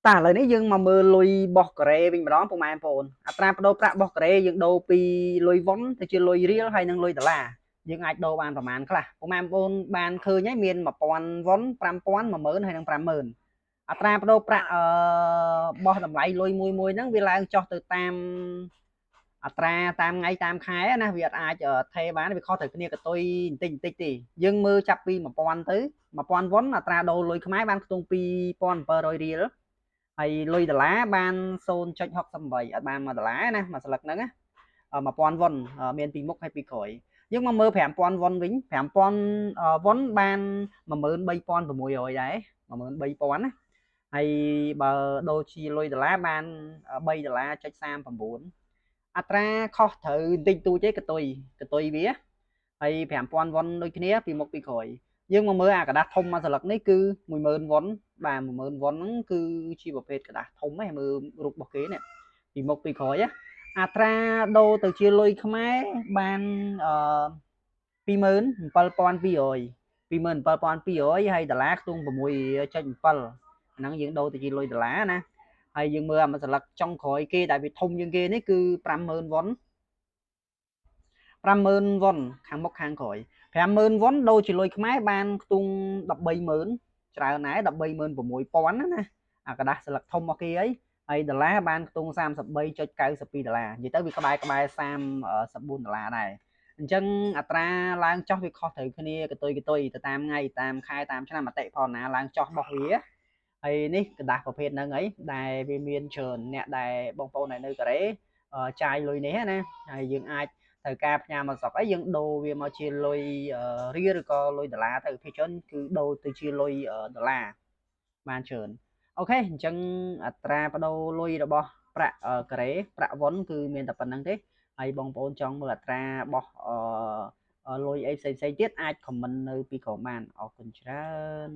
តាឥឡូវនេះយើងមកមើលលុយបោះកូរ៉េវិញម្ដងពុកម៉ែបងប្អូនអត្រាប្តូរប្រាក់បោះកូរ៉េយើងដូរពីលុយវ៉ុនទៅជាលុយរៀលហើយនិងលុយដុល្លារយើងអាចដូរបានប្រមាណខ្លះពុកម៉ែបងប្អូនបានឃើញហើយមាន1000វ៉ុន5000 10000ហើយនិង50000អត្រាប្តូរប្រាក់បោះតម្លៃលុយមួយហ្នឹងវាឡើងចុះទៅតាមអត្រាតាមថ្ងៃតាមខែណាវាអាចថេបានវាខុសទៅគ្នាកតុយបន្តិចទេយើងមើលចាប់ពី1000ទៅ1000វ៉ុនអត្រាដូរលុយខ្មែរបានខ្ទង់2700រៀលហើយលុយដុល្លារបាន0.68អត់បាន$1ណាមួយស្លឹកហ្នឹងណា1000វ៉ុនមានពីមុខហើយពីក្រោយយើងមកមើល5000វ៉ុនវិញ5000វ៉ុនបាន13600ដែរ13000ណាហើយបើដូរជាលុយដុល្លារបាន$3.39អត្រាខុសត្រូវបន្តិចតួចទេកតុយវាហើយ5000វ៉ុនដូចគ្នាពីមុខពីក្រោយយើងមកមើលអាกระดาษធំមួយស្លឹកនេះគឺ10000វ៉ុនបាទ10000វ៉ុនហ្នឹងគឺជាប្រភេទกระดาษធំហ្នឹងមើលរូបរបស់គេនេះពីមុខពីក្រោយអត្រាដូរទៅជាលុយខ្មែរបាន27200 27200ហើយដុល្លារខ្ទង់6.7ហ្នឹងយើងដូរទៅជាលុយដុល្លារណាហើយយើងមើលអាមួយស្លឹកចុងក្រោយគេដែលវាធំជាងគេនេះគឺ50000វ៉ុន50000វ៉ុនខាងមុខខាងក្រោយ50000វ៉ុនដូរជាលុយខ្មែរបានខ្ទង់130,000ច្រើនណាស់136,000ណាអាกระดาษស្លឹកធំរបស់គេហើយដុល្លារបានខ្ទង់33.92$និយាយទៅវាក្បែរ$34ដែរអញ្ចឹងអត្រាឡើងចុះវាខុសត្រូវគ្នាកតុយទៅតាមថ្ងៃតាមខែតាមឆ្នាំអតិផរណាឡើងចុះរបស់វាហើយនេះกระดาษប្រភេទហ្នឹងអីដែលវាមានច្រើនអ្នកដែលបងប្អូននៅកូរ៉េចាយលុយនេះណាហើយយើងអាចត្រូវការផ្ញើមកស្រុកអីយើងដូរវាមកជាលុយរៀលឬក៏លុយដុល្លារទៅភាគច្រើនគឺដូរទៅជាលុយដុល្លារបានច្រើនអូខេអញ្ចឹងអត្រាប្តូរលុយរបស់ប្រាក់កូរ៉េប្រាក់វ៉ុនគឺមានតែប៉ុណ្្នឹងទេហើយបងប្អូនចង់មើលអត្រាបោះលុយអីផ្សេងទៀតអាចខមមិននៅពីក្រោមបានអរគុណច្រើន